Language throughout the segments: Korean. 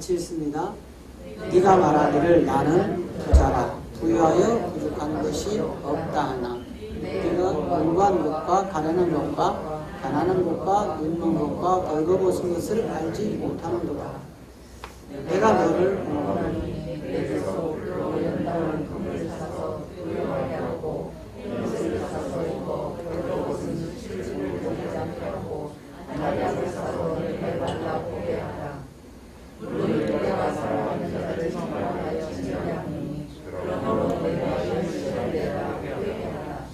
같이 읽습니다. 네가 말하기를 나는 부자라 부유하여 부족한 것이 없다 하나 네가 공부한 것과 가려는 것과 가난한 것과 눕는 것과 벌거벗은 것을 알지 못하는도다. 내가 너를 내게서 흘러온다는 금을 사서 부유하게 하고 옷을 사서 입어 벌거벗은 수치를 보이지 않게 하고 마약을 사서 내게 발라 보게 하라. 물론 내가 사랑하는 자를 정하여 칭찬하니 그러므로 내가 열심히 내가 보게 하라.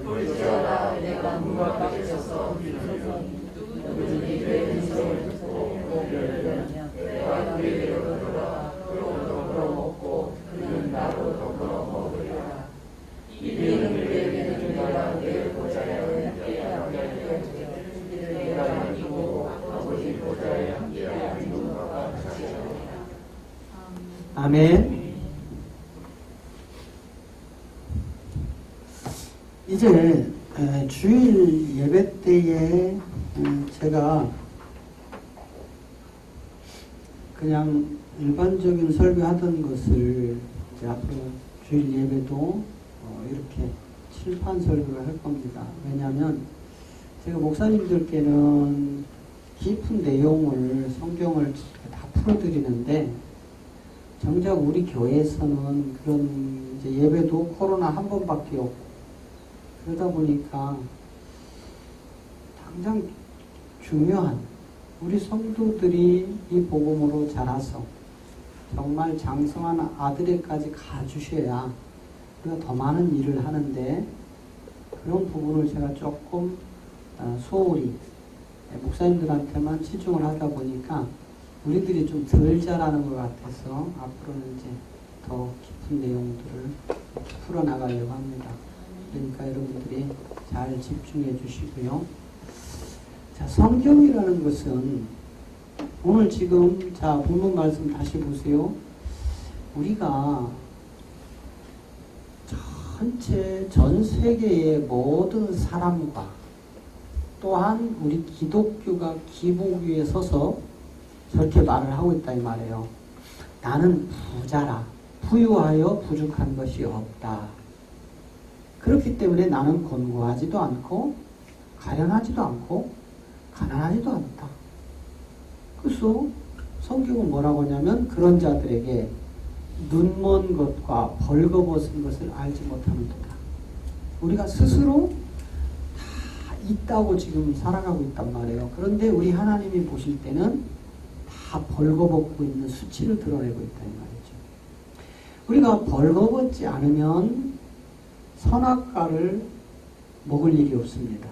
볼지어다 내가 문과 빡쳐서 누구든지 내 인성을 듣고 고개를 들면 내가 그에게로 들어와 그로 더불어 먹고 그는 나로 더불어 먹으리라. 이는 그에게는 내가 내 보좌에 함께하게 할 때에 내가 이기고 아버지 보좌에 함께하는 것과 같으리라. 아멘. 이제 주일 예배 때에 제가 그냥 일반적인 설교하던 것을 이제 앞으로 주일 예배도 이렇게 칠판 설교를 할 겁니다. 왜냐하면 제가 목사님들께는 깊은 내용을 성경을 다 풀어드리는데 정작 우리 교회에서는 그런 이제 예배도 코로나 한 번밖에 없고 그러다 보니까 당장 중요한 우리 성도들이 이 복음으로 자라서 정말 장성한 아들에까지 가주셔야 우리가 더 많은 일을 하는데 그런 부분을 제가 조금 소홀히 목사님들한테만 치중을 하다 보니까 우리들이 좀 덜 자라는 것 같아서 앞으로는 이제 더 깊은 내용들을 풀어나가려고 합니다. 그러니까 여러분들이 잘 집중해 주시고요. 자, 성경이라는 것은 오늘 지금 자 본문 말씀 다시 보세요. 우리가 전체 전 세계의 모든 사람과 또한 우리 기독교가 기복 위에 서서 저렇게 말을 하고 있다 이 말이에요. 나는 부자라 부유하여 부족한 것이 없다. 그렇기 때문에 나는 곤고하지도 않고 가련하지도 않고 가난하지도 않다. 그래서 성경은 뭐라고 하냐면 그런 자들에게 눈먼 것과 벌거벗은 것을 알지 못하는도다. 우리가 스스로 다 있다고 지금 살아가고 있단 말이에요. 그런데 우리 하나님이 보실 때는 다 벌거벗고 있는 수치를 드러내고 있다 이 말이죠. 우리가 벌거벗지 않으면 선악과를 먹을 일이 없습니다.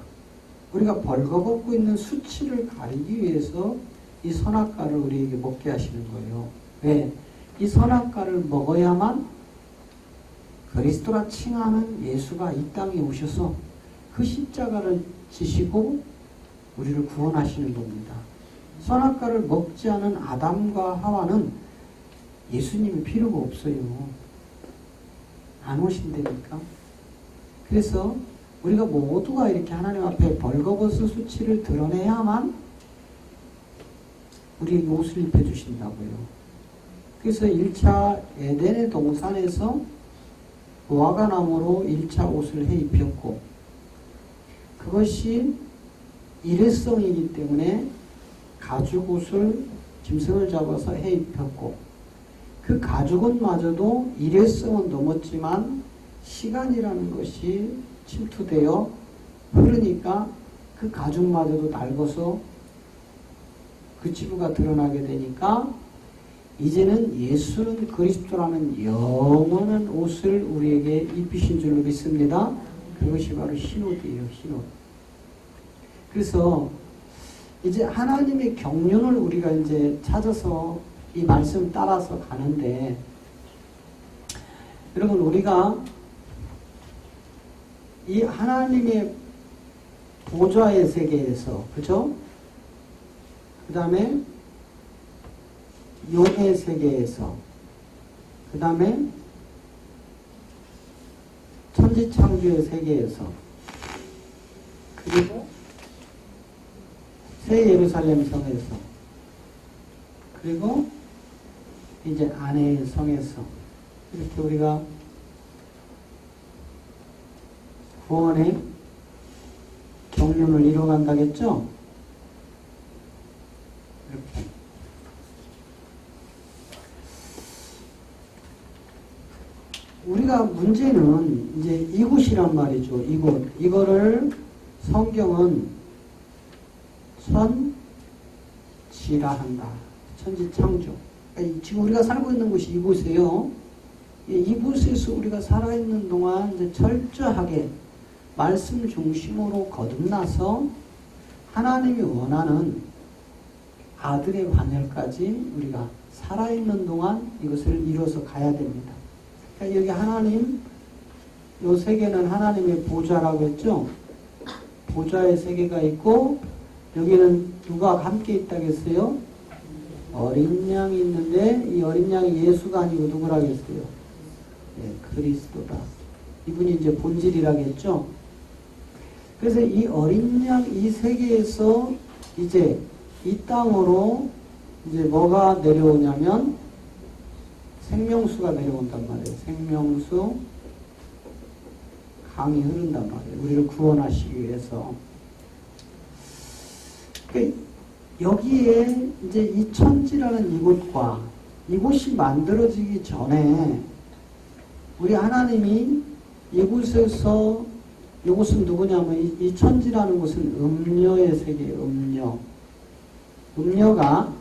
우리가 벌거벗고 있는 수치를 가리기 위해서 이 선악과를 우리에게 먹게 하시는 거예요. 왜? 이 선악과를 먹어야만 그리스도라 칭하는 예수가 이 땅에 오셔서 그 십자가를 지시고 우리를 구원하시는 겁니다. 선악과를 먹지 않은 아담과 하와는 예수님이 필요가 없어요. 안 오신다니까. 그래서 우리가 모두가 이렇게 하나님 앞에 벌거벗은 수치를 드러내야만 우리에게 옷을 입혀주신다고요. 그래서 1차 에덴의 동산에서 무화과나무로 1차 옷을 해 입혔고 그것이 일회성이기 때문에 가죽옷을 짐승을 잡아서 해 입혔고 그 가죽은 마저도 일회성은 넘었지만 시간이라는 것이 침투되어 흐르니까 그 가죽마저도 낡아서 그 치부가 드러나게 되니까 이제는 예수는 그리스도라는 영원한 옷을 우리에게 입히신 줄로 믿습니다. 그것이 바로 흰옷이에요. 흰옷. 그래서 이제 하나님의 경륜을 우리가 이제 찾아서 이 말씀 따라서 가는데 여러분 우리가 이 하나님의 보좌의 세계에서 그죠? 그 다음에 용의 세계에서 그 다음에 천지창조의 세계에서 그리고 새 예루살렘 성에서 그리고 이제 아내의 성에서 이렇게 우리가 구원의 경륜을 이뤄간다겠죠? 이렇게. 우리가 문제는 이제 이곳이란 말이죠. 이곳. 이거를 성경은 천지라 한다. 천지창조. 그러니까 지금 우리가 살고 있는 곳이 이곳이에요. 이곳에서 우리가 살아있는 동안 이제 철저하게 말씀 중심으로 거듭나서 하나님이 원하는 아들의 관열까지 우리가 살아있는 동안 이것을 이뤄서 가야 됩니다. 그러니까 여기 하나님, 요 세계는 하나님의 보좌라고 했죠. 보좌의 세계가 있고 여기는 누가 함께 있다겠어요? 어린 양이 있는데 이 어린 양이 예수가 아니고 누구라겠어요? 네, 그리스도다. 이분이 이제 본질이라겠죠. 그래서 이 어린 양 이 세계에서 이제 이 땅으로 이제 뭐가 내려오냐면 생명수가 내려온단 말이에요. 생명수 강이 흐른단 말이에요. 우리를 구원하시기 위해서. 여기에 이제 이 천지라는 이곳과 이곳이 만들어지기 전에 우리 하나님이 이곳에서 이곳은 누구냐면 이 천지라는 곳은 음녀의 세계예요. 음녀. 음녀가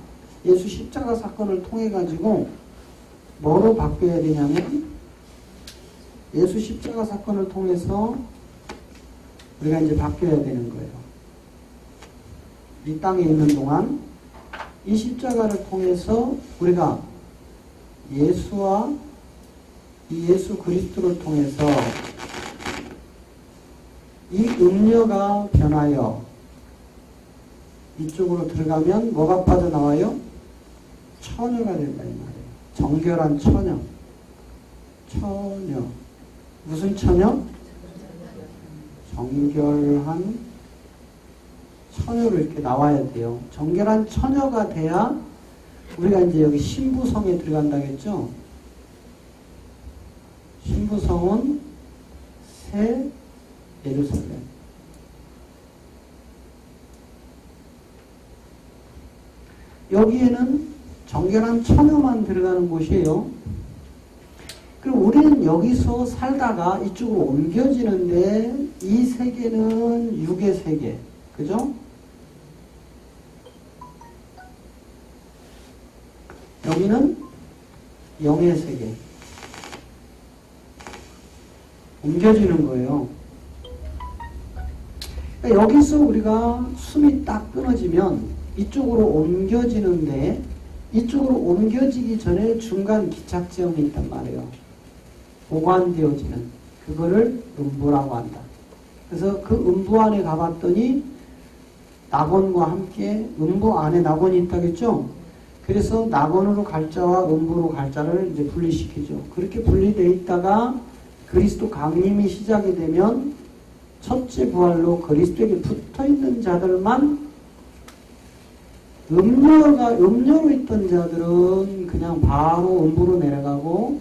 예수 십자가 사건을 통해 가지고 뭐로 바뀌어야 되냐면 예수 십자가 사건을 통해서 우리가 이제 바뀌어야 되는 거예요. 이 땅에 있는 동안 이 십자가를 통해서 우리가 예수와 이 예수 그리스도를 통해서 이 음녀가 변하여 이쪽으로 들어가면 뭐가 빠져나와요? 처녀가 된다 이 말이에요. 정결한 처녀. 처녀. 무슨 처녀? 정결한 처녀로 이렇게 나와야 돼요. 정결한 처녀가 돼야 우리가 이제 여기 신부성에 들어간다겠죠? 신부성은 새 예루살렘. 여기에는 정결한 처녀만 들어가는 곳이에요. 그럼 우리는 여기서 살다가 이쪽으로 옮겨지는데 이 세계는 육의 세계. 그죠? 여기는 영의 세계. 옮겨지는 거예요. 그러니까 여기서 우리가 숨이 딱 끊어지면 이쪽으로 옮겨지는데 이쪽으로 옮겨지기 전에 중간 기착지형이 있단 말이에요. 보관되어지는. 그거를 음부라고 한다. 그래서 그 음부 안에 가봤더니 낙원과 함께 음부 안에 낙원이 있다겠죠? 그래서 낙원으로 갈 자와 음부로 갈 자를 이제 분리시키죠. 그렇게 분리되어 있다가 그리스도 강림이 시작이 되면 첫째 부활로 그리스도에게 붙어있는 자들만 음료로 있던 자들은 그냥 바로 음부로 내려가고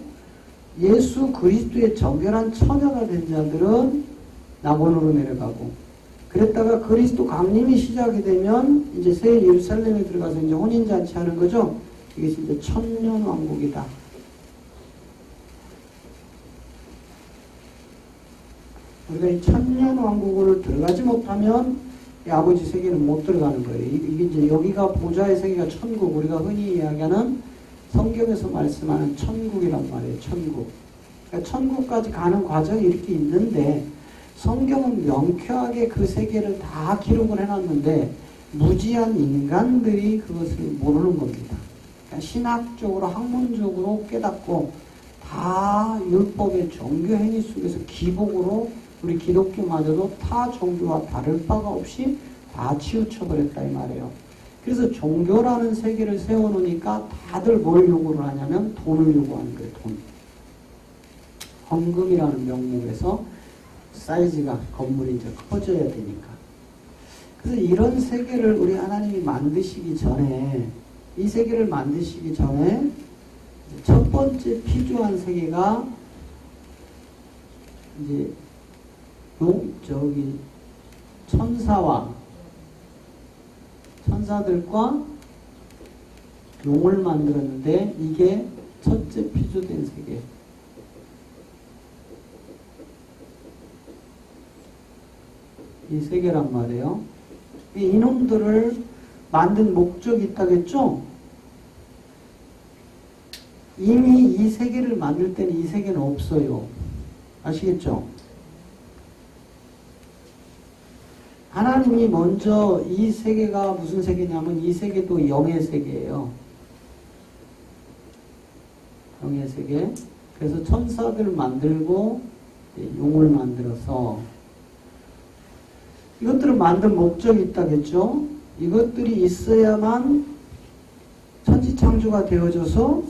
예수 그리스도의 정결한 처녀가 된 자들은 낙원으로 내려가고 그랬다가 그리스도 강림이 시작이 되면 이제 새 예루살렘에 들어가서 이제 혼인잔치 하는 거죠. 이게 이제 천년왕국이다. 우리가 이 천년왕국을 들어가지 못하면 이 아버지 세계는 못 들어가는 거예요. 이게 이제 여기가 보좌의 세계가 천국, 우리가 흔히 이야기하는 성경에서 말씀하는 천국이란 말이에요. 천국. 그러니까 천국까지 가는 과정이 이렇게 있는데 성경은 명쾌하게 그 세계를 다 기록을 해놨는데 무지한 인간들이 그것을 모르는 겁니다. 그러니까 신학적으로 학문적으로 깨닫고 다 율법의 종교 행위 속에서 기복으로 우리 기독교마저도 타 종교와 다를 바가 없이 다 치우쳐버렸다 이 말이에요. 그래서 종교라는 세계를 세워놓으니까 다들 뭘 요구를 하냐면 돈을 요구하는 거예요. 돈. 헌금이라는 명목에서 사이즈가 건물이 이제 커져야 되니까. 그래서 이런 세계를 우리 하나님이 만드시기 전에 이 세계를 만드시기 전에 첫 번째 피조한 세계가 이제 천사들과 용을 만들었는데 이게 첫째 피조된 세계. 이 세계란 말이에요. 이놈들을 만든 목적이 있다겠죠? 이미 이 세계를 만들 때는 이 세계는 없어요. 아시겠죠? 하나님이 먼저 이 세계가 무슨 세계냐면 이 세계도 영의 세계예요. 영의 세계. 그래서 천사들을 만들고 용을 만들어서 이것들을 만든 목적이 있다겠죠? 이것들이 있어야만 천지창조가 되어져서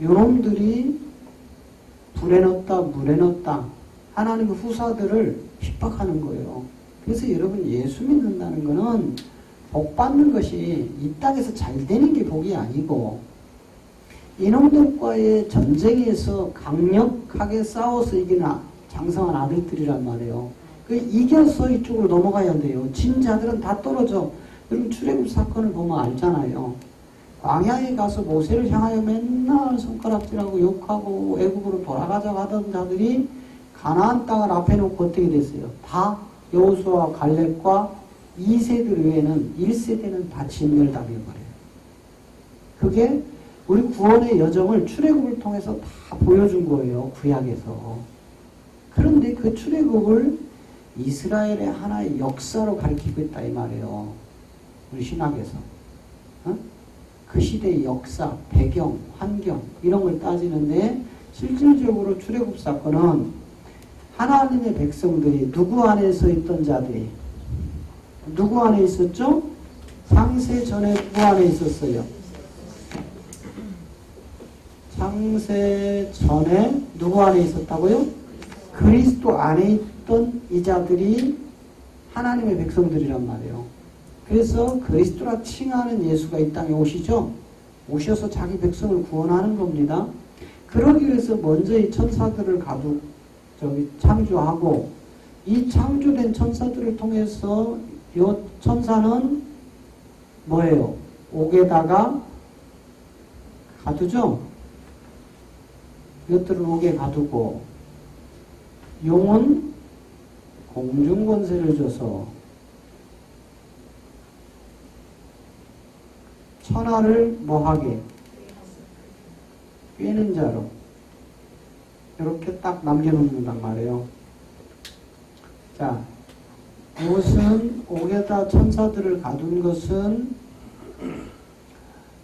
요놈들이 불에 넣었다 물에 넣었다 하나님의 후사들을 핍박하는 거예요. 그래서 여러분 예수 믿는다는 것은 복 받는 것이 이 땅에서 잘 되는 게 복이 아니고 이놈들과의 전쟁에서 강력하게 싸워서 이기는 장성한 아들들이란 말이에요. 그 이겨서 이쪽으로 넘어가야 돼요. 진 자들은 다 떨어져. 여러분 출애굽 사건을 보면 알잖아요. 광야에 가서 모세를 향하여 맨날 손가락질하고 욕하고 애굽으로 돌아가자고 하던 자들이 가나안 땅을 앞에 놓고 어떻게 됐어요? 다 여호수아와 갈렙과 2세들 외에는 1세대는 다 진멸당해버려요. 그게 우리 구원의 여정을 출애굽을 통해서 다 보여준 거예요. 구약에서. 그런데 그 출애굽을 이스라엘의 하나의 역사로 가리키고 있다 이 말이에요. 우리 신학에서. 그 시대의 역사, 배경, 환경 이런 걸 따지는데 실질적으로 출애굽 사건은 하나님의 백성들이 누구 안에서 있던 자들이 누구 안에 있었죠? 창세 전에 누구 안에 있었어요? 창세 전에 누구 안에 있었다고요? 그리스도 안에 있던 이 자들이 하나님의 백성들이란 말이에요. 그래서 그리스도라 칭하는 예수가 이 땅에 오시죠. 오셔서 자기 백성을 구원하는 겁니다. 그러기 위해서 먼저 이 천사들을 창조하고 이 창조된 천사들을 통해서 이 천사는 뭐예요? 옥에다가 가두죠. 이것들은 옥에 가두고 용은 공중 권세를 줘서 천하를 뭐하게? 꿰는 자로 이렇게 딱 남겨놓는단 말이에요. 자, 무엇은 옥에다 천사들을 가둔 것은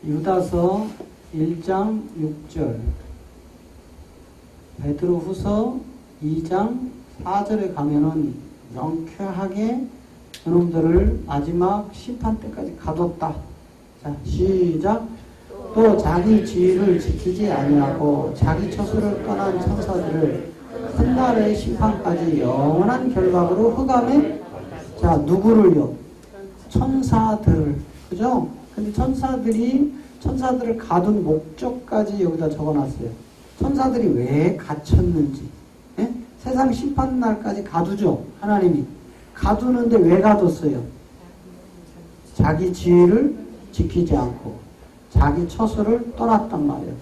유다서 1장 6절 베드로후서 2장 4절에 가면은 명쾌하게 그놈들을 마지막 심판 때까지 가뒀다. 자, 시작. 또 자기 지위를 지키지 아니하고 자기 처소를 떠난 천사들을 큰 날의 심판까지 영원한 결박으로 흑암에 자 누구를요? 천사들. 그죠? 근데 천사들을 가둔 목적까지 여기다 적어놨어요. 천사들이 왜 갇혔는지. 예? 세상 심판 날까지 가두죠. 하나님이. 가두는데 왜 가뒀어요? 자기 지위를 지키지 않고 자기 처소를 떠났단 말이에요.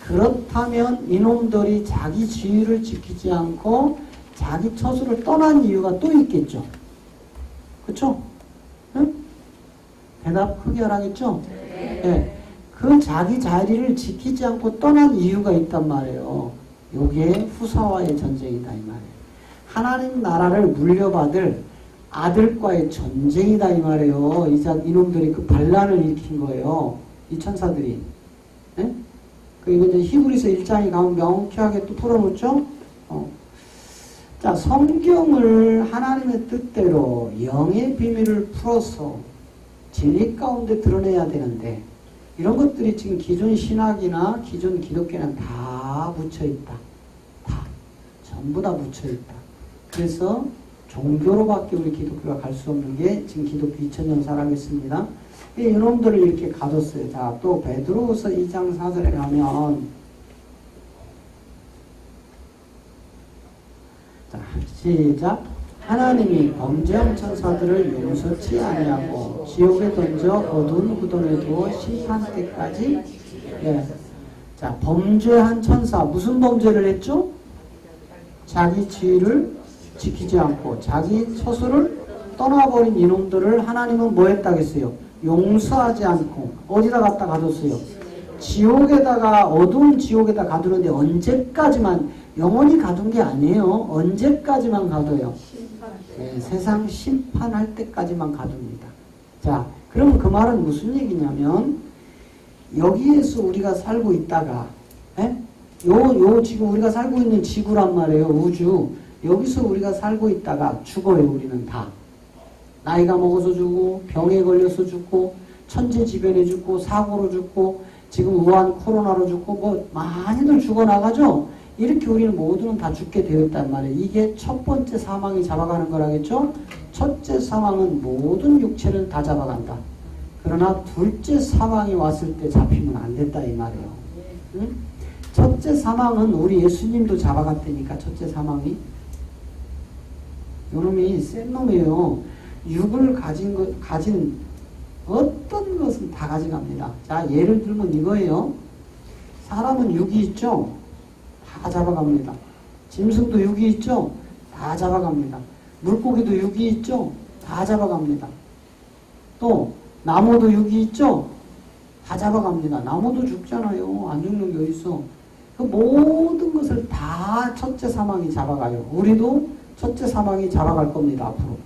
그렇다면 이놈들이 자기 지위를 지키지 않고 자기 처소를 떠난 이유가 또 있겠죠. 그렇죠? 응? 대답 크게 하라겠죠? 네. 그 자기 자리를 지키지 않고 떠난 이유가 있단 말이에요. 요게 후사와의 전쟁이다 이 말이에요. 하나님 나라를 물려받을 아들과의 전쟁이다 이 말이에요. 이놈들이 그 반란을 일으킨 거예요. 이 천사들이. 네? 그리고 이제 히브리서 1장에 가면 명쾌하게 또 풀어놓죠. 자, 성경을 하나님의 뜻대로 영의 비밀을 풀어서 진리 가운데 드러내야 되는데 이런 것들이 지금 기존 신학이나 기존 기독교는 다 묻혀있다. 다. 전부 다 묻혀있다. 그래서 종교로밖에 우리 기독교가 갈 수 없는 게 지금 기독교 2000년 살아있습니다. 이놈들을 이렇게 가뒀어요. 자, 또 베드로후서 2장 4절에 가면 자, 시작. 하나님이 범죄한 천사들을 용서치 아니하고 지옥에 던져 어두운 구덩이에 두어 심판 때까지. 예. 자, 범죄한 천사 무슨 범죄를 했죠? 자기 지위를 지키지 않고 자기 처소를 떠나버린 이놈들을 하나님은 뭐 했다겠어요? 용서하지 않고 어디다 갖다 가뒀어요? 지옥에다가, 어두운 지옥에다 가두는데 언제까지만, 영원히 가둔 게 아니에요. 언제까지만 가둬요? 네, 세상 심판할 때까지만 가둡니다. 자, 그럼 그 말은 무슨 얘기냐면, 여기에서 우리가 살고 있다가, 예? 지금 우리가 살고 있는 지구란 말이에요. 우주. 여기서 우리가 살고 있다가 죽어요. 우리는 다. 나이가 먹어서 죽고, 병에 걸려서 죽고, 천재지변에 죽고, 사고로 죽고, 지금 우한 코로나로 죽고, 뭐 많이들 죽어나가죠. 이렇게 우리는 모두는 다 죽게 되어 있단 말이에요. 이게 첫 번째 사망이 잡아가는 거라겠죠. 첫째 사망은 모든 육체를 다 잡아간다. 그러나 둘째 사망이 왔을 때 잡히면 안 됐다 이 말이에요. 응? 첫째 사망은 우리 예수님도 잡아갔다니까. 첫째 사망이 요놈이 센 놈이에요. 육을 가진 어떤 것은 다 가져갑니다. 자, 예를 들면 이거예요. 사람은 육이 있죠? 다 잡아갑니다. 짐승도 육이 있죠? 다 잡아갑니다. 물고기도 육이 있죠? 다 잡아갑니다. 또 나무도 육이 있죠? 다 잡아갑니다. 나무도 죽잖아요. 안 죽는 게 어딨어. 그 모든 것을 다 첫째 사망이 잡아가요. 우리도 첫째 사망이 잡아갈 겁니다. 앞으로.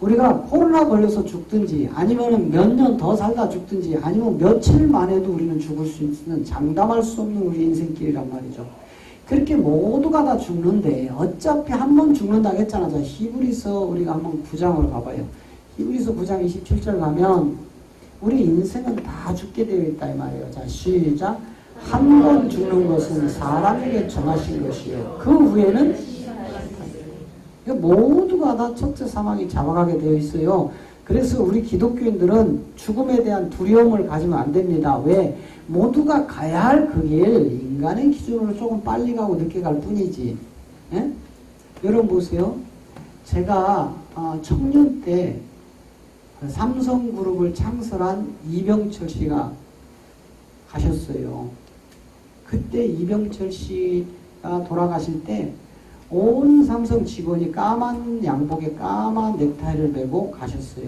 우리가 코로나 걸려서 죽든지 아니면 몇 년 더 살다 죽든지 아니면 며칠만 해도 우리는 죽을 수 있는, 장담할 수 없는 우리 인생길이란 말이죠. 그렇게 모두가 다 죽는데 어차피 한 번 죽는다고 했잖아. 자, 히브리서 우리가 한번 9장을 가봐요. 히브리서 9장 27절 가면 우리 인생은 다 죽게 되어 있다 이 말이에요. 자, 시작. 한 번 죽는 것은 사람에게 정하신 것이요 그 후에는 모두가 다 첫째 사망이 잡아가게 되어 있어요. 그래서 우리 기독교인들은 죽음에 대한 두려움을 가지면 안 됩니다. 왜? 모두가 가야 할 그 길, 인간의 기준으로 조금 빨리 가고 늦게 갈 뿐이지. 예? 여러분 보세요. 제가 청년 때 삼성그룹을 창설한 이병철 씨가 가셨어요. 그때 이병철 씨가 돌아가실 때 온 삼성 직원이 까만 양복에 까만 넥타이를 메고 가셨어요.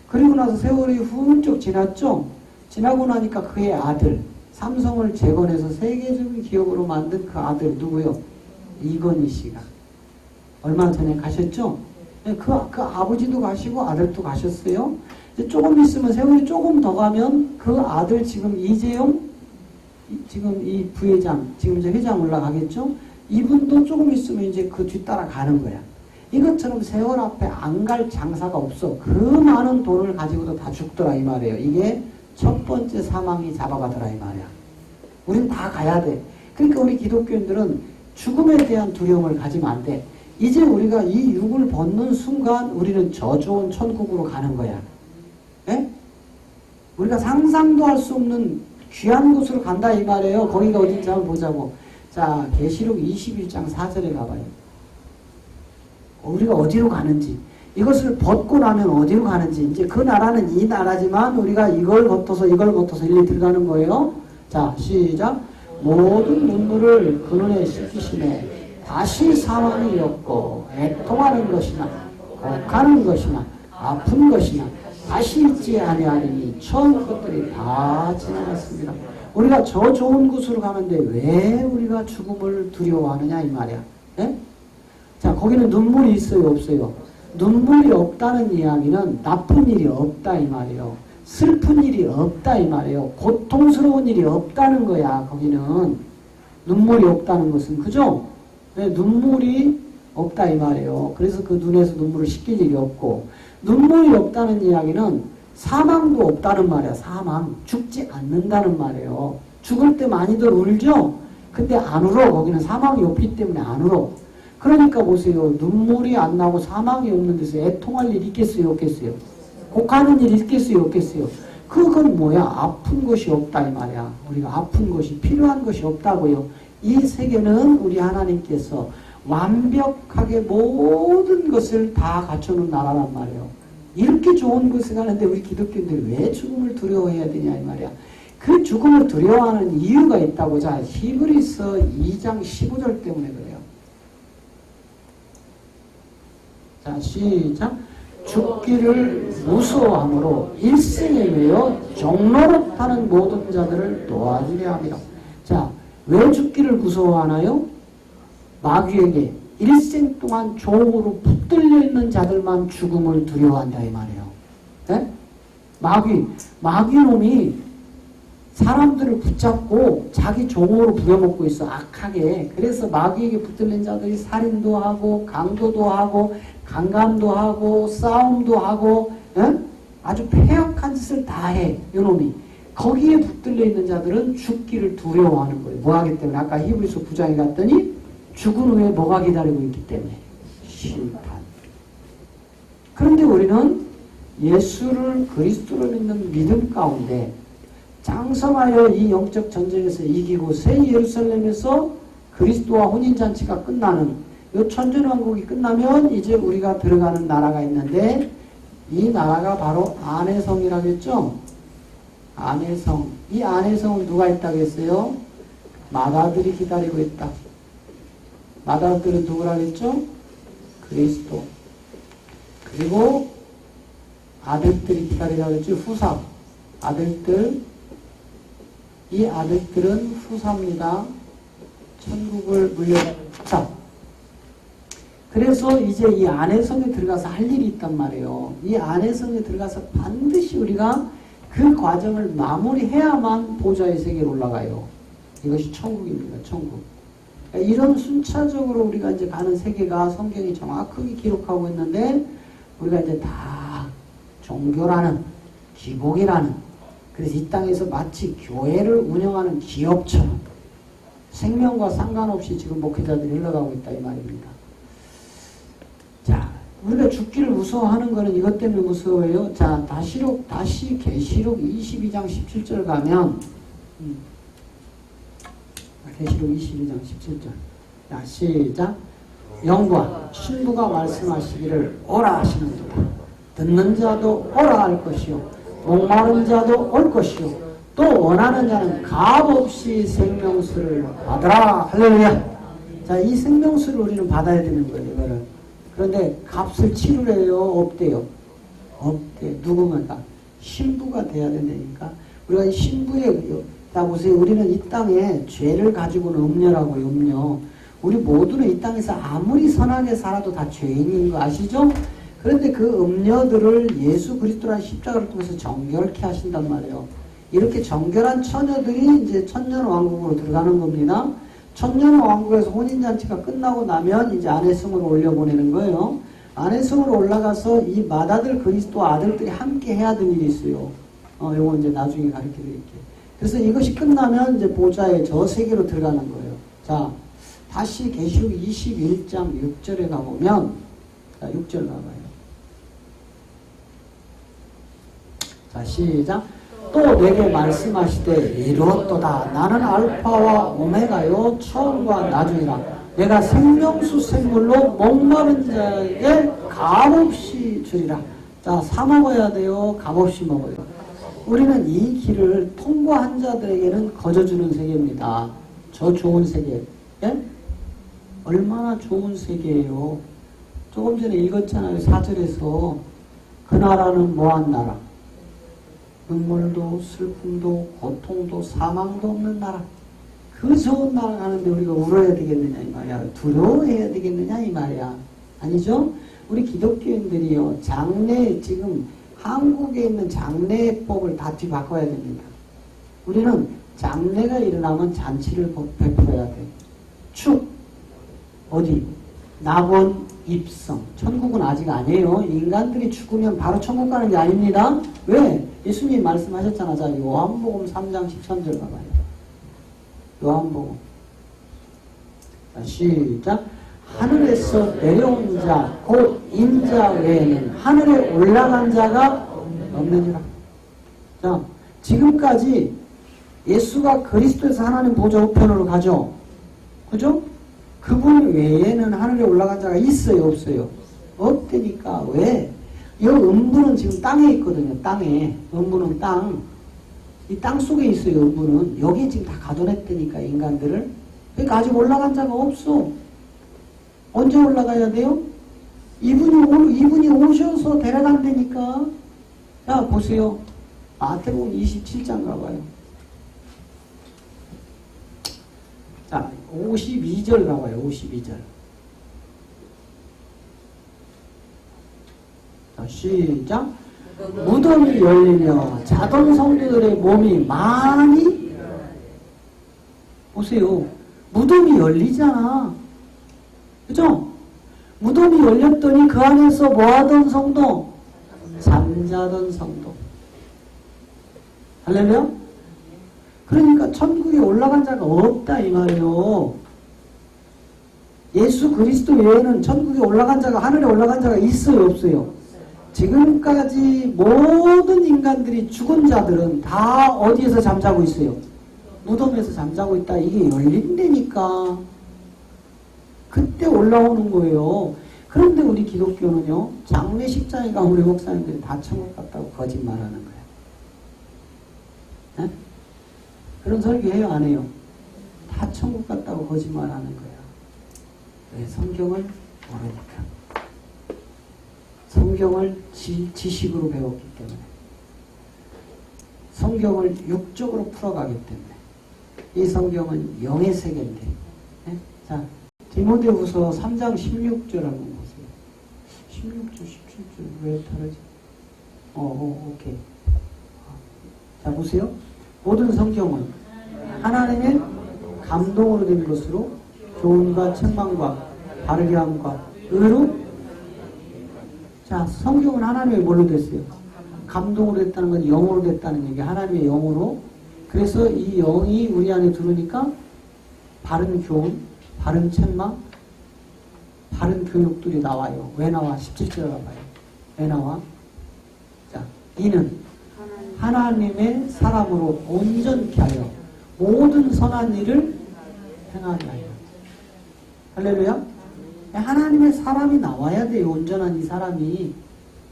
그리고 나서 세월이 훌쩍 지났죠. 지나고 나니까 그의 아들, 삼성을 재건해서 세계적인 기업으로 만든 그 아들 누구요? 이건희 씨가 얼마 전에 가셨죠. 그 아버지도 가시고 아들도 가셨어요. 이제 조금 있으면, 세월이 조금 더 가면 그 아들 지금 이재용, 지금 이 부회장, 지금 이제 회장 올라가겠죠. 이분도 조금 있으면 이제 그 뒤따라 가는 거야. 이것처럼 세월 앞에 안 갈 장사가 없어. 그 많은 돈을 가지고도 다 죽더라 이 말이에요. 이게 첫 번째 사망이 잡아가더라 이 말이야. 우린 다 가야 돼. 그러니까 우리 기독교인들은 죽음에 대한 두려움을 가지면 안 돼. 이제 우리가 이 육을 벗는 순간 우리는 저 좋은 천국으로 가는 거야. 예? 우리가 상상도 할 수 없는 귀한 곳으로 간다 이 말이에요. 거기가 어딘지 한번 보자고. 자, 계시록 21장 4절에 가봐요. 우리가 어디로 가는지, 이것을 벗고 나면 어디로 가는지, 이제 그 나라는 이 나라지만 우리가 이걸 거쳐서 일일이 들어가는 거예요. 자, 시작. 모든 눈물을 그 눈에 씻기시네. 다시 사망이 없고 애통하는 것이나 곡하는 것이나 아픈 것이나 다시 있지 아니하리니 처음 것들이 다 지나갔습니다. 우리가 저 좋은 곳으로 가는데 왜 우리가 죽음을 두려워하느냐 이 말이야. 네? 자, 거기는 눈물이 있어요 없어요? 눈물이 없다는 이야기는 나쁜 일이 없다 이 말이에요. 슬픈 일이 없다 이 말이에요. 고통스러운 일이 없다는 거야. 거기는 눈물이 없다는 것은, 그죠? 네, 눈물이 없다 이 말이에요. 그래서 그 눈에서 눈물을 씻길 일이 없고, 눈물이 없다는 이야기는 사망도 없다는 말이야. 사망. 죽지 않는다는 말이에요. 죽을 때 많이들 울죠? 근데 안 울어. 거기는 사망이 없기 때문에 안 울어. 그러니까 보세요. 눈물이 안 나고 사망이 없는 데서 애통할 일 있겠어요? 없겠어요? 곡하는 일 있겠어요? 없겠어요? 그건 뭐야? 아픈 것이 없다 이 말이야. 우리가 아픈 것이, 필요한 것이 없다고요. 이 세계는 우리 하나님께서 완벽하게 모든 것을 다 갖춰놓은 나라란 말이에요. 이렇게 좋은 곳에 가는데 우리 기독교인들이 왜 죽음을 두려워해야 되냐 이 말이야. 그 죽음을 두려워하는 이유가 있다고. 자, 히브리서 2장 15절 때문에 그래요. 자, 시작. 죽기를 무서워함으로 일생에 매여 종노릇하는 모든 자들을 도와주려 함이라. 자, 왜 죽기를 무서워하나요? 마귀에게 일생 동안 종으로 붙들려 있는 자들만 죽음을 두려워한다 이 말이에요. 네? 마귀놈이 사람들을 붙잡고 자기 종으로 부려먹고 있어, 악하게. 그래서 마귀에게 붙들린 자들이 살인도 하고 강도도 하고 강간도 하고 싸움도 하고, 에? 아주 폐역한 짓을 다 해, 이놈이. 거기에 붙들려 있는 자들은 죽기를 두려워하는 거예요. 뭐 하기 때문에? 아까 히브리서 9장에 갔더니 죽은 후에 뭐가 기다리고 있기 때문에? 심판. 그런데 우리는 예수를 그리스도로 믿는 믿음 가운데 장성하여 이 영적 전쟁에서 이기고 새 예루살렘에서 그리스도와 혼인잔치가 끝나는 이 천전왕국이 끝나면 이제 우리가 들어가는 나라가 있는데, 이 나라가 바로 안해성이라고 했죠? 안해성. 이 안해성은 누가 있다고 했어요? 마다들이 기다리고 있다. 마다들은 누구라고 했죠? 그리스도. 그리고 아들들이 기다리라고 했죠? 후사. 아들들. 이 아들들은 후사입니다. 천국을 물려받는 후사. 그래서 이제 이 안해성에 들어가서 할 일이 있단 말이에요. 이 안해성에 들어가서 반드시 우리가 그 과정을 마무리해야만 보좌의 세계로 올라가요. 이것이 천국입니다. 천국. 이런 순차적으로 우리가 이제 가는 세계가 성경이 정확하게 기록하고 있는데, 우리가 이제 다 종교라는, 기복이라는, 그래서 이 땅에서 마치 교회를 운영하는 기업처럼 생명과 상관없이 지금 목회자들이 흘러가고 있다 이 말입니다. 자, 우리가 죽기를 무서워하는 거는 이것 때문에 무서워해요. 자, 다시 계시록 22장 17절 가면, 계시록 22장 17절. 자, 시작. 영과 신부가 말씀하시기를 오라 하시는도다. 듣는 자도 오라 할 것이요, 목마른 자도 올 것이요, 또 원하는 자는 값없이 생명수를 받으라. 할렐루야. 자, 이 생명수를 우리는 받아야 되는 거예요, 이거를. 그런데 값을 치르래요? 없대요? 없대. 누구만가? 신부가 돼야 된다니까. 우리가 이 신부의, 자 보세요. 우리는 이 땅에 죄를 가지고는 음녀라고요, 음녀. 우리 모두는 이 땅에서 아무리 선하게 살아도 다 죄인인 거 아시죠? 그런데 그 음녀들을 예수 그리스도라는 십자가를 통해서 정결케 하신단 말이에요. 이렇게 정결한 처녀들이 이제 천년왕국으로 들어가는 겁니다. 천년왕국에서 혼인잔치가 끝나고 나면 이제 안해성으로 올려보내는 거예요. 안해성으로 올라가서 이 맏아들 그리스도 아들들이 함께 해야 될 일이 있어요. 요거 이제 나중에 가르쳐 드릴게요. 그래서 이것이 끝나면 이제 보좌의 저 세계로 들어가는 거예요. 자, 다시 계시록 21장 6절에 가보면, 자, 6절 가봐요. 자, 시작. 또 내게 말씀하시되 이루었도다. 나는 알파와 오메가요 처음과 나중이라. 내가 생명수 생물로 목마른 자에게 값없이 주리라. 자, 사 먹어야 돼요? 값없이 먹어요? 우리는 이 길을 통과한 자들에게는 거저주는 세계입니다. 저 좋은 세계. 예? 얼마나 좋은 세계예요. 조금 전에 읽었잖아요. 4절에서 그 나라는 뭐한 나라? 눈물도 슬픔도 고통도 사망도 없는 나라. 그 좋은 나라 가는데 우리가 울어야 되겠느냐 이 말이야. 두려워해야 되겠느냐 이 말이야. 아니죠? 우리 기독교인들이요, 장례, 지금 한국에 있는 장례법을 다 뒤바꿔야 됩니다. 우리는 장례가 일어나면 잔치를 베풀어야 돼. 축, 어디? 낙원, 입성. 천국은 아직 아니에요. 인간들이 죽으면 바로 천국 가는 게 아닙니다. 왜? 예수님이 말씀하셨잖아. 자, 요한복음 3장 13절 가봐요. 요한복음. 자, 시작. 하늘에서 내려온 자, 곧 인자 외에는 하늘에 올라간 자가 없느니라. 자, 지금까지 예수가 그리스도에서 하나님 보좌 우편으로 가죠. 그죠? 그분 외에는 하늘에 올라간 자가 있어요, 없어요? 없다니까. 왜? 이 음부는 지금 땅에 있거든요. 땅에. 음부는 땅. 이 땅 속에 있어요. 음부는. 여기 지금 다 가둬냈다니까, 인간들을. 그러니까 아직 올라간 자가 없어. 언제 올라가야 돼요? 이분이 오셔서 데려간다니까. 자, 보세요. 마태복음 27장 가봐요. 자, 52절 가봐요. 52절. 자, 시작. 무덤이 열리며 자던 성도들의 몸이 많이, 보세요. 무덤이 열리잖아. 그죠? 무덤이 열렸더니 그 안에서 뭐 하던 성도? 잠자던 성도. 할렐루야? 그러니까 천국에 올라간 자가 없다 이 말이에요. 예수 그리스도 외에는 천국에 올라간 자가, 하늘에 올라간 자가 있어요, 없어요? 지금까지 모든 인간들이, 죽은 자들은 다 어디에서 잠자고 있어요? 무덤에서 잠자고 있다. 이게 열린다니까. 그때 올라오는 거예요. 그런데 우리 기독교는요, 장례식장에 가 우리 목사님들이 다 천국 갔다고 거짓말하는 거예요. 네? 그런 설교해요, 안 해요? 다 천국 갔다고 거짓말하는 거예요. 왜? 성경을 모르니까. 성경을 지식으로 배웠기 때문에. 성경을 육적으로 풀어가기 때문에. 이 성경은 영의 세계인데. 네? 자, 디모데후서 3장 16절 한번 보세요. 16절, 17절 왜 다르지? 오케이. 자, 보세요. 모든 성경은 하나님의 감동으로 된 것으로 교훈과 책망과 바르게 함과 의로. 자, 성경은 하나님의 뭘로 됐어요? 감동으로 됐다는 건 영으로 됐다는 얘기. 하나님의 영으로. 그래서 이 영이 우리 안에 들어오니까 바른 교훈, 바른 책망, 바른 교육들이 나와요. 왜 나와? 17절 가봐요. 왜 나와? 자, 이는 하나님의 사람으로 온전케 하여 모든 선한 일을 행하게 하여. 할렐루야? 하나님의 사람이 나와야 돼요. 온전한 이 사람이.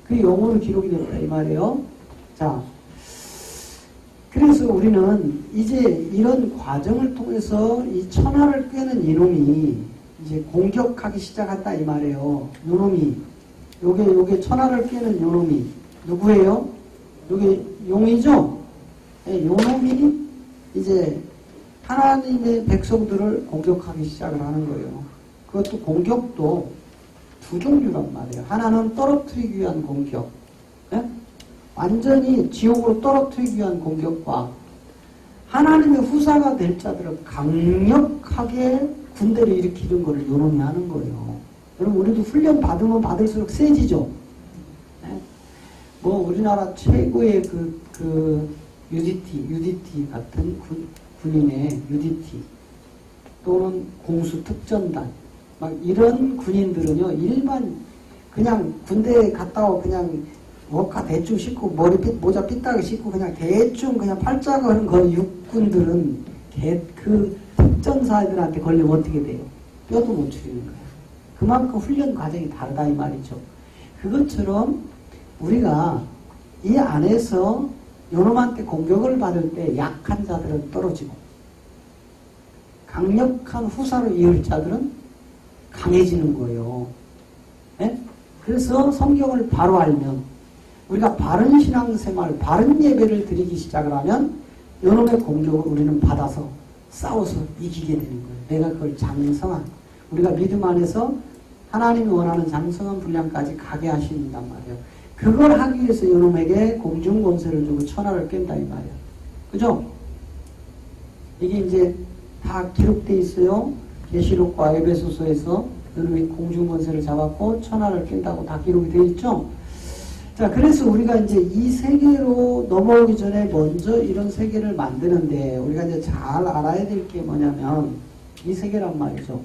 그 영으로 기록이 됐다 이 말이에요. 자, 그래서 우리는 이제 이런 과정을 통해서 이 천하를 꿰는 이놈이 이제 공격하기 시작한다 이 말이에요. 요놈이, 요게 천하를 꿰는 요놈이 누구예요? 요게 용이죠? 네, 요놈이 이제 하나님의 백성들을 공격하기 시작을 하는 거예요. 그것도 공격도 두 종류란 말이에요. 하나는 떨어뜨리기 위한 공격. 네? 완전히 지옥으로 떨어뜨리기 위한 공격과 하나님의 후사가 될 자들은 강력하게 군대를 일으키는 것을 요놈이 하는 거예요. 여러분, 우리도 훈련 받으면 받을수록 세지죠? 네? 뭐, 우리나라 최고의 UDT 같은 군인의 UDT 또는 공수특전단 막 이런 군인들은요, 일반 그냥 군대에 갔다 오고 그냥 워카 대충 씻고 모자 삐딱이 씻고 그냥 대충 그냥 팔자고 하는 그 육군들은 그 특전사들한테 걸리면 어떻게 돼요? 뼈도 못 추리는 거예요. 그만큼 훈련 과정이 다르다 이 말이죠. 그것처럼 우리가 이 안에서 요놈한테 공격을 받을 때 약한 자들은 떨어지고 강력한 후사로 이을 자들은 강해지는 거예요. 네? 그래서 성경을 바로 알면 우리가 바른 신앙생활, 바른 예배를 드리기 시작을 하면 요놈의 공격을 우리는 받아서 싸워서 이기게 되는 거예요. 내가 그걸 장성한, 우리가 믿음 안에서 하나님이 원하는 장성한 분량까지 가게 하신단 말이에요. 그걸 하기 위해서 요놈에게 공중권세를 주고 천하를 깬다 이 말이에요. 그죠? 이게 이제 다 기록되어 있어요. 계시록과 에베소서에서 요놈이 공중권세를 잡았고 천하를 깬다고 다 기록이 되어 있죠. 자, 그래서 우리가 이제 이 세계로 넘어오기 전에 먼저 이런 세계를 만드는데 우리가 이제 잘 알아야 될 게 뭐냐면 이 세계란 말이죠.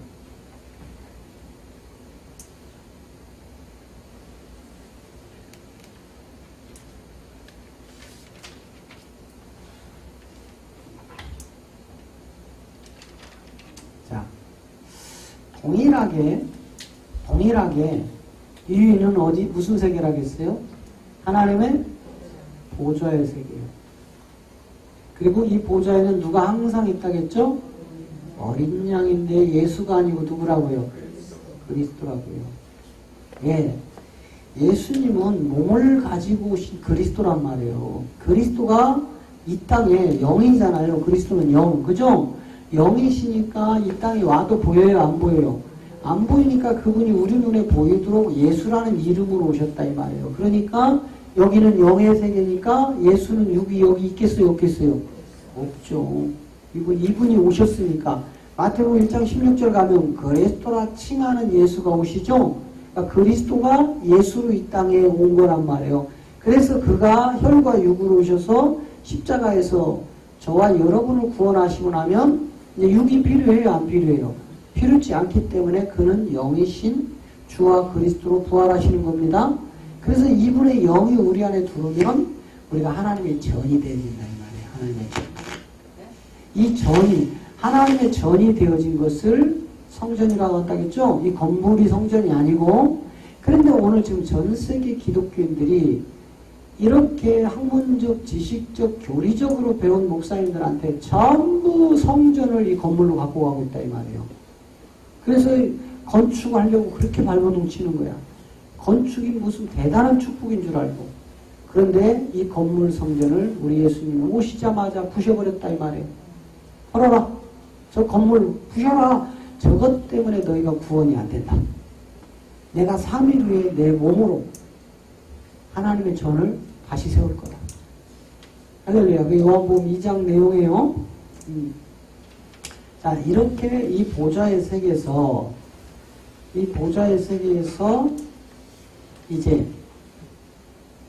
동일하게 이 위는 어디 무슨 세계라겠어요? 하나님의 보좌의 세계예요. 그리고 이 보좌에는 누가 항상 있다겠죠? 어린 양인데 예수가 아니고 누구라고요? 그리스도라고요. 예, 예수님은 몸을 가지고 오신 그리스도란 말이에요. 그리스도가 이 땅에 영이잖아요. 그리스도는 영, 그죠? 영이시니까 이 땅에 와도 보여요, 안 보여요? 안 보이니까 그분이 우리 눈에 보이도록 예수라는 이름으로 오셨다 이 말이에요. 그러니까 여기는 영의 세계니까 예수는 여기 있겠어요, 없겠어요? 없죠. 이분이 오셨으니까. 마태복음 1장 16절 가면 그리스도라 칭하는 예수가 오시죠. 그러니까 그리스도가 예수로 이 땅에 온 거란 말이에요. 그래서 그가 혈과 육으로 오셔서 십자가에서 저와 여러분을 구원하시고 나면 이제 육이 필요해요, 안 필요해요? 필요치 않기 때문에 그는 영이신 주와 그리스도로 부활하시는 겁니다. 그래서 이분의 영이 우리 안에 들어오면 우리가 하나님의 전이 되어진다 이 말이에요. 하나님의 전. 하나님의 전이 되어진 것을 성전이라고 한다겠죠? 이 건물이 성전이 아니고. 그런데 오늘 지금 전 세계 기독교인들이 이렇게 학문적, 지식적, 교리적으로 배운 목사님들한테 전부 성전을 이 건물로 갖고 가고 있다 이 말이에요. 그래서 건축하려고 그렇게 발버둥 치는 거야. 건축이 무슨 대단한 축복인 줄 알고. 그런데 이 건물 성전을 우리 예수님은 오시자마자 부셔버렸다 이 말이에요. 헐어라. 저 건물 부셔라. 저것 때문에 너희가 구원이 안 된다. 내가 3일 후에 내 몸으로 하나님의 전을 다시 세울 거다. 할렐루야. 그 요한복음 2장 내용이에요. 자, 이렇게 이 보좌의 세계에서 이제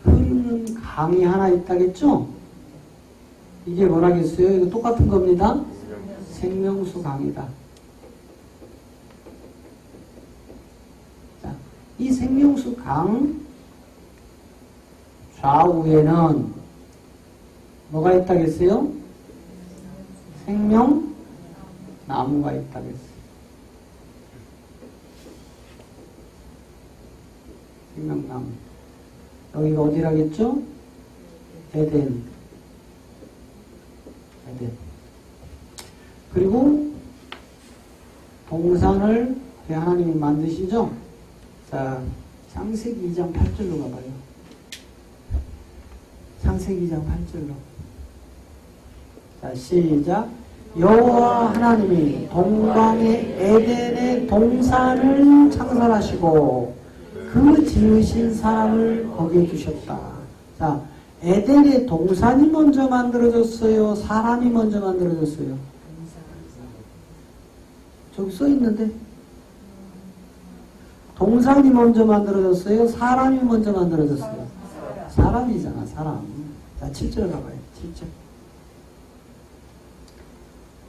흐르는 강이 하나 있다겠죠? 이게 뭐라겠어요? 이거 똑같은 겁니다. 생명수 강이다. 자, 이 생명수 강 좌우에는 뭐가 있다겠어요? 생명 나무가 있다겠어요. 생명나무. 여기가 어디라겠죠? 에덴. 그리고 동산을 하나님이 만드시죠? 자, 창세기 2장 8절로 가봐요. 창세기 2장 8절로. 자, 시작. 여호와 하나님이 동방의 에덴의 동산을 창설하시고 그 지으신 사람을 거기에 두셨다. 자, 에덴의 동산이 먼저 만들어졌어요? 사람이 먼저 만들어졌어요? 저기 써 있는데 동산이 먼저 만들어졌어요? 사람이 먼저 만들어졌어요? 사람이잖아, 사람. 자, 7절 가봐요. 7절.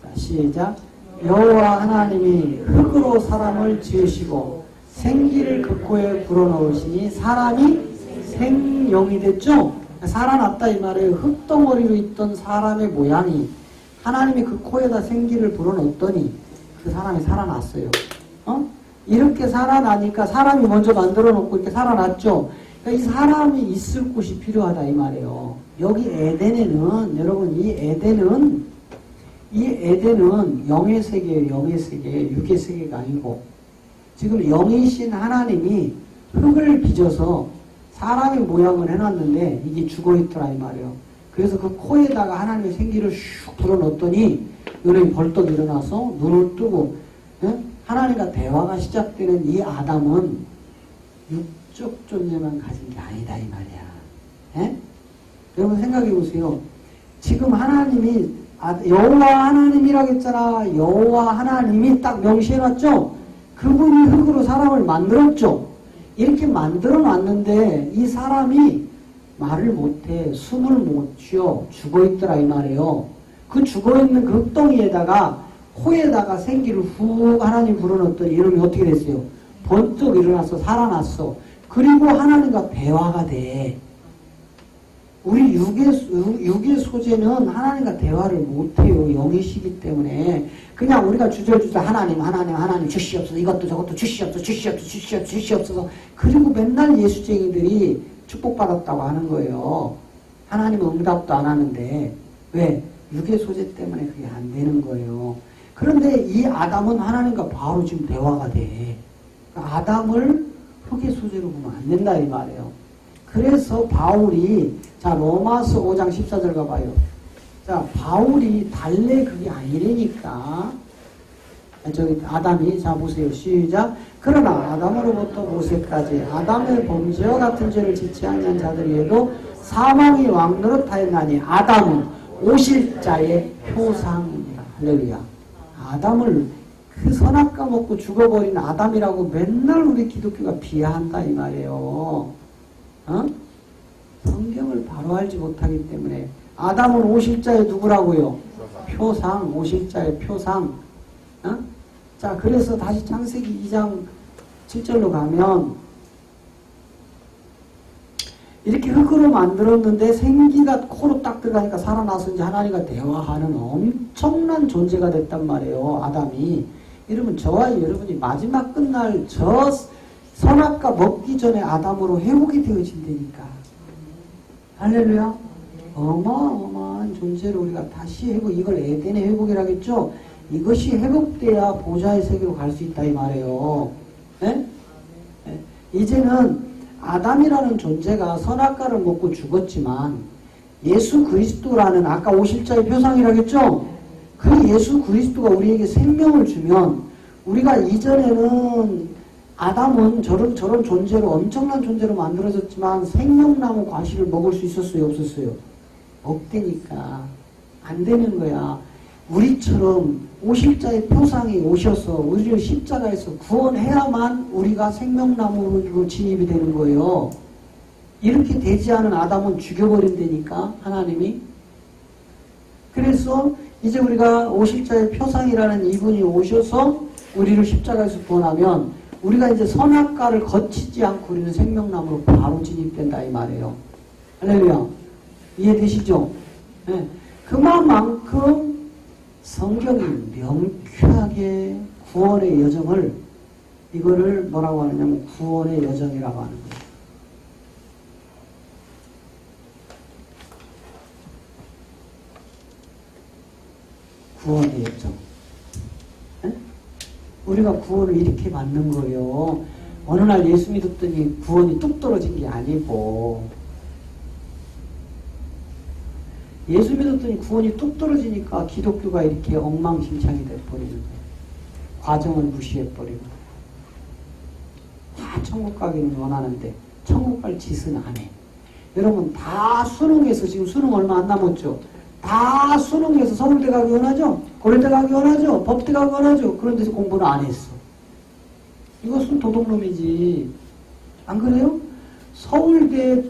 자, 시작. 여호와 하나님이 흙으로 사람을 지으시고 생기를 그 코에 불어넣으시니 사람이 생명이 됐죠? 살아났다 이 말이에요. 흙덩어리로 있던 사람의 모양이 하나님이 그 코에다 생기를 불어넣었더니 그 사람이 살아났어요. 이렇게 살아나니까 사람이 먼저 만들어 놓고 이렇게 살아났죠. 그러니까 이 사람이 있을 곳이 필요하다 이 말이에요. 여기 에덴에는 여러분 이 에덴은 영의 세계예요. 영의 세계, 육의 세계가 아니고 지금 영이신 하나님이 흙을 빚어서 사람의 모양을 해놨는데 이게 죽어있더라 이 말이에요. 그래서 그 코에다가 하나님의 생기를 슉 불어넣었더니 눈이 벌떡 일어나서 눈을 뜨고 하나님과 대화가 시작되는 이 아담은 육적 존재만 가진 게 아니다 이 말이야. 여러분 생각해 보세요. 지금 하나님이 여호와 하나님이라고 했잖아. 여호와 하나님이 딱 명시해놨죠. 그분이 흙으로 사람을 만들었죠. 이렇게 만들어 놨는데 이 사람이 말을 못해, 숨을 못 쉬어, 죽어있더라 이 말이에요. 그 죽어있는 그 흙덩이에다가 코에다가 생기를 훅 하나님 불어넣었더니 이놈이 어떻게 됐어요? 번쩍 일어나서 살아났어. 그리고 하나님과 대화가 돼. 우리 육의 소재는 하나님과 대화를 못해요. 영이시기 때문에. 그냥 우리가 주저주저 하나님 주시옵소서. 이것도 저것도 주시옵소서. 그리고 맨날 예수쟁이들이 축복받았다고 하는 거예요. 하나님은 응답도 안 하는데. 왜? 육의 소재 때문에 그게 안 되는 거예요. 그런데 이 아담은 하나님과 바로 지금 대화가 돼. 그러니까 아담을 흙의 소재로 보면 안 된다 이 말이에요. 그래서 바울이 자 로마서 5장 14절 가봐요. 자 바울이 달래 그게 아니라니까. 저기 아담이 자 보세요. 시작. 그러나 아담으로부터 모세까지 아담의 범죄와 같은 죄를 짓지 않는 자들에게도 사망이 왕노릇하였나니 아담은 오실 자의 표상입니다. 할렐루야. 아담을 그 선악과 먹고 죽어버린 아담이라고 맨날 우리 기독교가 비하한다 이 말이에요. 성경을 바로 알지 못하기 때문에. 아담은 오실 자의 누구라고요? 표상. 오실 자의 표상. 자 그래서 다시 창세기 2장 7절로 가면 이렇게 흙으로 만들었는데 생기가 코로 딱 들어가니까 살아나서 이제 하나님과 대화하는 엄청난 존재가 됐단 말이에요. 아담이. 이러면 저와 여러분이 마지막 끝날 저 선악과 먹기 전에 아담으로 회복이 되어진다니까. 할렐루야. 어마어마한 존재로 우리가 다시 회복, 이걸 에덴의 회복이라겠죠. 이것이 회복돼야 보좌의 세계로 갈 수 있다 이 말이에요. 네? 네. 이제는 아담이라는 존재가 선악과를 먹고 죽었지만 예수 그리스도라는 아까 오실 자의 표상이라겠죠. 그 예수 그리스도가 우리에게 생명을 주면 우리가 이전에는 아담은 저런 존재로 엄청난 존재로 만들어졌지만 생명나무 과실을 먹을 수 있었어요? 없었어요? 없대니까 안 되는 거야. 우리처럼 오실 자의 표상이 오셔서 우리를 십자가에서 구원해야만 우리가 생명나무로 진입이 되는 거예요. 이렇게 되지 않은 아담은 죽여버린다니까 하나님이. 그래서 이제 우리가 오실 자의 표상이라는 이분이 오셔서 우리를 십자가에서 구원하면 우리가 이제 선악과를 거치지 않고 우리는 생명나무로 바로 진입된다 이 말이에요. 할렐루야. 이해되시죠? 네. 그만큼 성경이 명쾌하게 구원의 여정을 이거를 뭐라고 하느냐면 구원의 여정이라고 하는 거예요. 구원의 여정. 네? 우리가 구원을 이렇게 받는 거예요. 어느 날 예수 믿었더니 구원이 뚝 떨어진 게 아니고 예수 믿었더니 구원이 뚝 떨어지니까 기독교가 이렇게 엉망진창이 돼버리는 거예요. 과정을 무시해버리고 다 천국 가기는 원하는데 천국 갈 짓은 안 해. 여러분 다 수능해서 지금 수능 얼마 안 남았죠? 다 수능해서 서울대 가기 원하죠? 고려대 가기 원하죠? 법대 가기 원하죠? 그런 데서 공부는 안 했어. 이것은 도둑놈이지. 안 그래요? 서울대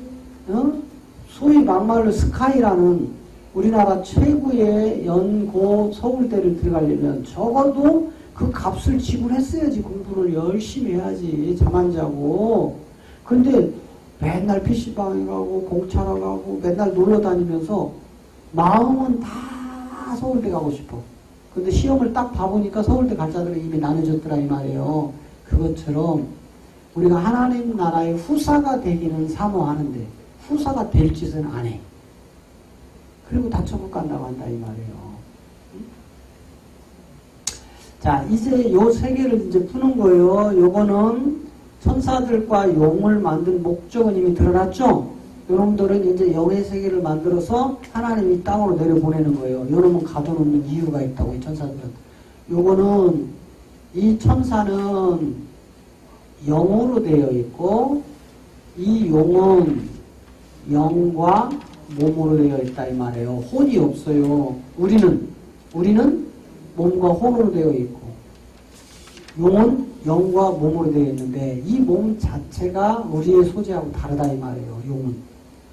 소위 막말로 스카이라는 우리나라 최고의 연고 서울대를 들어가려면 적어도 그 값을 지불했어야지. 공부를 열심히 해야지. 잠 안 자고. 근데 맨날 PC방에 가고 공차로 가고 맨날 놀러 다니면서 마음은 다 서울대 가고 싶어. 근데 시험을 딱 봐보니까 서울대 갈 자들은 이미 나눠졌더라 이 말이에요. 그것처럼 우리가 하나님 나라의 후사가 되기는 사모하는데 후사가 될 짓은 안 해. 그리고 다 천국 간다고 한다 이 말이에요. 자, 이제 요 세 개를 이제 푸는 거예요. 요거는 천사들과 용을 만든 목적은 이미 드러났죠? 요놈들은 이제 영의 세계를 만들어서 하나님이 땅으로 내려보내는 거예요. 요놈은 가둬놓는 이유가 있다고, 이 천사들은. 요거는, 이 천사는 영으로 되어 있고, 이 용은 영과 몸으로 되어 있다 이 말이에요. 혼이 없어요. 우리는 몸과 혼으로 되어 있고 용은 영과 몸으로 되어 있는데 이 몸 자체가 우리의 소재하고 다르다 이 말이에요. 용은.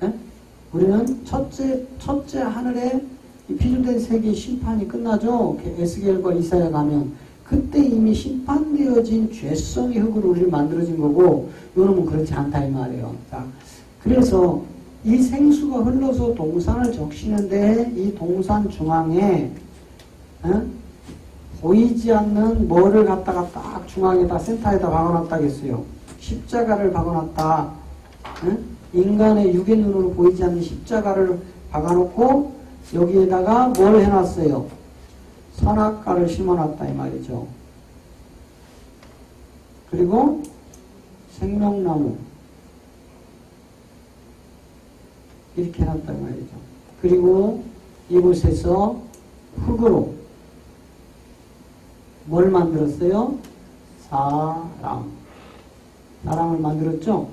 네? 우리는 첫째 하늘에 이 피조된 세계의 심판이 끝나죠. 에스겔과 이사야 가면 그때 이미 심판되어진 죄성의 흙으로 우리를 만들어진 거고 요놈은 그렇지 않다 이 말이에요. 자, 그래서 이 생수가 흘러서 동산을 적시는데 이 동산 중앙에 보이지 않는 뭐를 갖다가 딱 중앙에다 센터에다 박아놨다겠어요. 십자가를 박아놨다. 인간의 육의 눈으로 보이지 않는 십자가를 박아놓고 여기에다가 뭘 해놨어요? 선악과를 심어놨다 이 말이죠. 그리고 생명나무 이렇게 해놨다 이 말이죠. 그리고 이곳에서 흙으로 뭘 만들었어요? 사람을 만들었죠.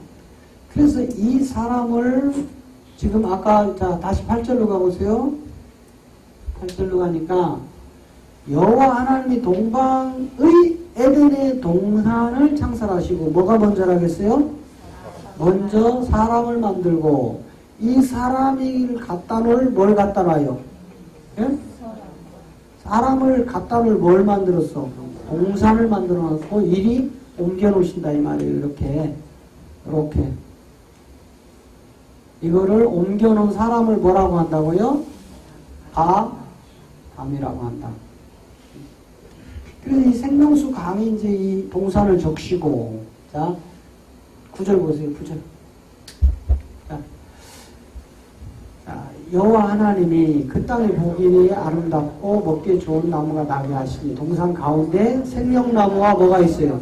그래서 이 사람을 지금 아까 자 다시 8절로 가보세요. 8절로 가니까 여호와 하나님이 동방의 에덴의 동산을 창설하시고 뭐가 먼저라겠어요? 먼저 사람을 만들고 이 사람이 갖다 놓을 뭘 갖다 놔요? 예? 사람을 갖다 놓을 뭘 만들었어? 동산을 만들어 놓고 이리 옮겨 놓으신다 이 말이에요. 이렇게 이거를 옮겨 놓은 사람을 뭐라고 한다고요? 밤이라고 한다. 그래서 이 생명수 강이 이제 이 동산을 적시고, 자, 9절 보세요, 9절. 자, 여호와 하나님이 그 땅에 보기 아름답고 먹기 좋은 나무가 나게 하시니, 동산 가운데 생명나무와 뭐가 있어요?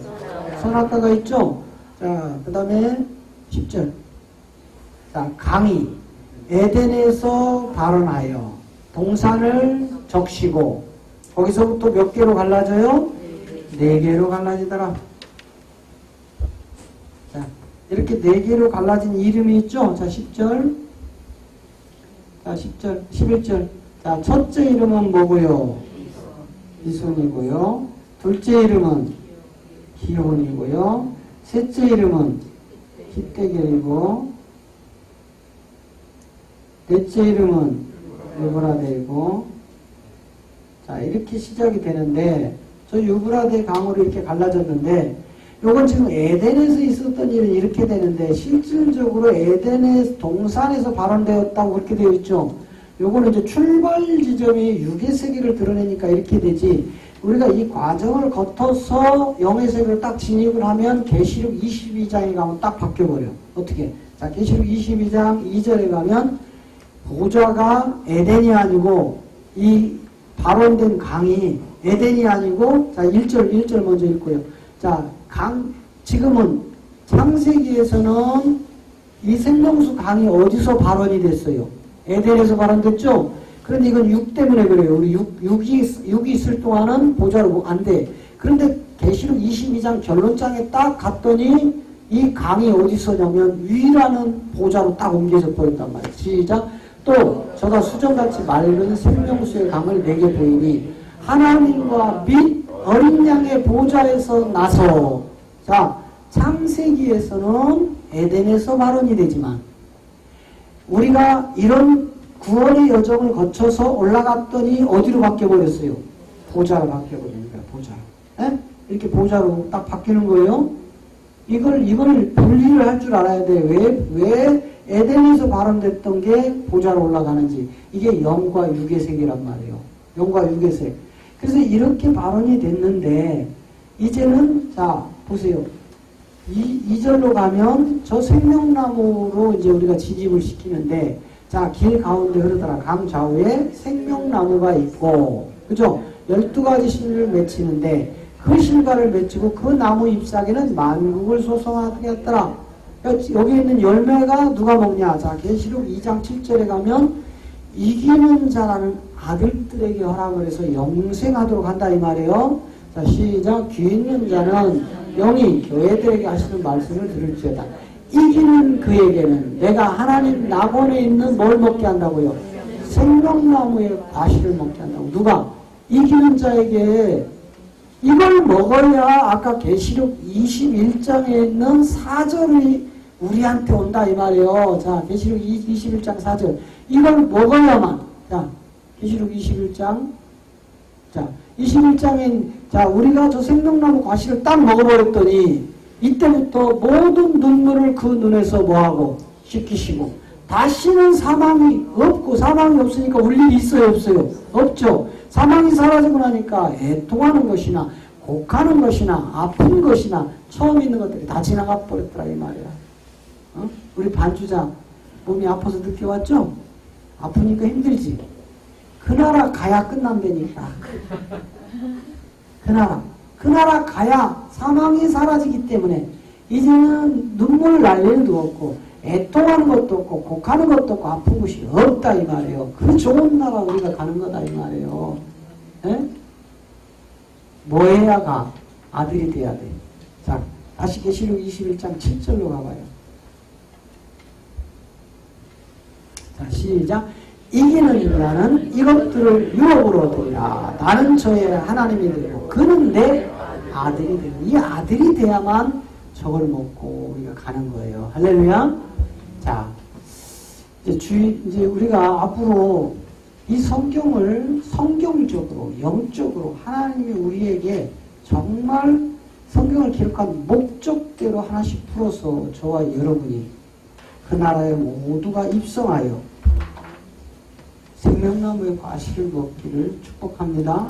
선악과가 있죠? 자, 그 다음에 10절. 자, 강이 에덴에서 발원하여 동산을 적시고, 거기서부터 몇 개로 갈라져요? 4개로 갈라지더라. 자, 이렇게 4개로 갈라진 이름이 있죠? 자, 10절. 자, 10절, 11절. 자, 첫째 이름은 뭐고요? 이손이고요. 둘째 이름은 기혼이고요. 셋째 이름은 깃대결이고, 넷째 이름은 유브라데이고, 자, 이렇게 시작이 되는데, 저 유브라데 강으로 이렇게 갈라졌는데, 요건 지금 에덴에서 있었던 일은 이렇게 되는데, 실질적으로 에덴의 동산에서 발원되었다고 그렇게 되어 있죠. 요거는 이제 출발 지점이 6의 세계를 드러내니까 이렇게 되지, 우리가 이 과정을 거쳐서 영의 세계를 딱 진입을 하면 계시록 22장에 가면 딱 바뀌어버려. 어떻게? 자, 계시록 22장 2절에 가면, 보좌가 에덴이 아니고, 이 발원된 강이 에덴이 아니고, 자, 1절 먼저 읽고요. 자, 지금은 창세기에서는 이 생명수 강이 어디서 발원이 됐어요? 에덴에서 발원됐죠? 그런데 이건 6 때문에 그래요. 우리 6이 있을 동안은 보좌로 안 돼. 그런데 계시록 22장 결론장에 딱 갔더니 이 강이 어디 있었냐면 위라는 보좌로 딱 옮겨져 버렸단 말이에요. 시작. 또 저가 수정같이 맑은 생명수의 강을 내게 보이니 하나님과 및 어린 양의 보좌에서 나서, 자, 창세기에서는 에덴에서 발원이 되지만 우리가 이런 구원의 여정을 거쳐서 올라갔더니 어디로 바뀌어버렸어요? 보좌로 바뀌어버리는 거야. 보좌로. 에? 이렇게 보좌로 딱 바뀌는 거예요. 이걸 분리를 할 줄 알아야 돼. 왜 에덴에서 발원됐던 게 보좌로 올라가는지. 이게 영과 육의 세계란 말이에요. 영과 육의 세. 그래서 이렇게 발원이 됐는데, 이제는, 자, 보세요. 2절로 가면 저 생명나무로 이제 우리가 진입을 시키는데, 자, 길 가운데 흐르더라. 강 좌우에 생명나무가 있고, 그죠? 12가지 실을 맺히는데, 그 실과를 맺히고 그 나무 잎사귀는 만국을 소성하게 했더라. 여기 있는 열매가 누가 먹냐? 자, 계시록 2장 7절에 가면 이기는 자라는 아들들에게 허락을 해서 영생하도록 한다 이 말이에요. 자, 시작. 귀 있는 자는 영이 교회들에게 하시는 말씀을 들을지어다. 이기는 그에게는 내가 하나님 낙원에 있는 뭘 먹게 한다고요? 생명나무의 과실을 먹게 한다고. 누가? 이기는 자에게 이걸 먹어야 아까 계시록 21장에 있는 4절이 우리한테 온다 이 말이에요. 자, 계시록 21장 4절. 이걸 먹어야만. 자, 계시록 21장. 자, 21장엔 자, 우리가 저 생명나무 과실을 딱 먹어버렸더니 이때부터 모든 눈물을 그 눈에서 뭐하고 씻기시고 다시는 사망이 없고, 사망이 없으니까 올 일이 있어요, 없어요? 없죠. 사망이 사라지고 나니까 애통하는 것이나 곡하는 것이나 아픈 것이나 처음 있는 것들이 다 지나가 버렸더라 이 말이야. 우리 반주장 몸이 아파서 늦게 왔죠? 아프니까 힘들지. 그 나라 가야 끝난다니까. 그 나라 가야 사망이 사라지기 때문에 이제는 눈물 날 일도 없고 애통하는 것도 없고 곡하는 것도 없고 아픈 곳이 없다 이 말이에요. 그 좋은 나라 우리가 가는 거다 이 말이에요. 에? 뭐 해야 가? 아들이 돼야 돼. 자, 다시 계시록 21장 7절로 가봐요. 자, 시작. 이기는 자는 이것들을 유업으로 얻으리라. 나는 저의 하나님이 되고 그는 내 아들이 되고, 이 아들이 돼야만 저걸 먹고 우리가 가는 거예요. 할렐루야. 자, 이제 우리가 앞으로 이 성경을 성경적으로 영적으로 하나님이 우리에게 정말 성경을 기록한 목적대로 하나씩 풀어서 저와 여러분이 그 나라에 모두가 입성하여 생명나무의 과실을 먹기를 축복합니다.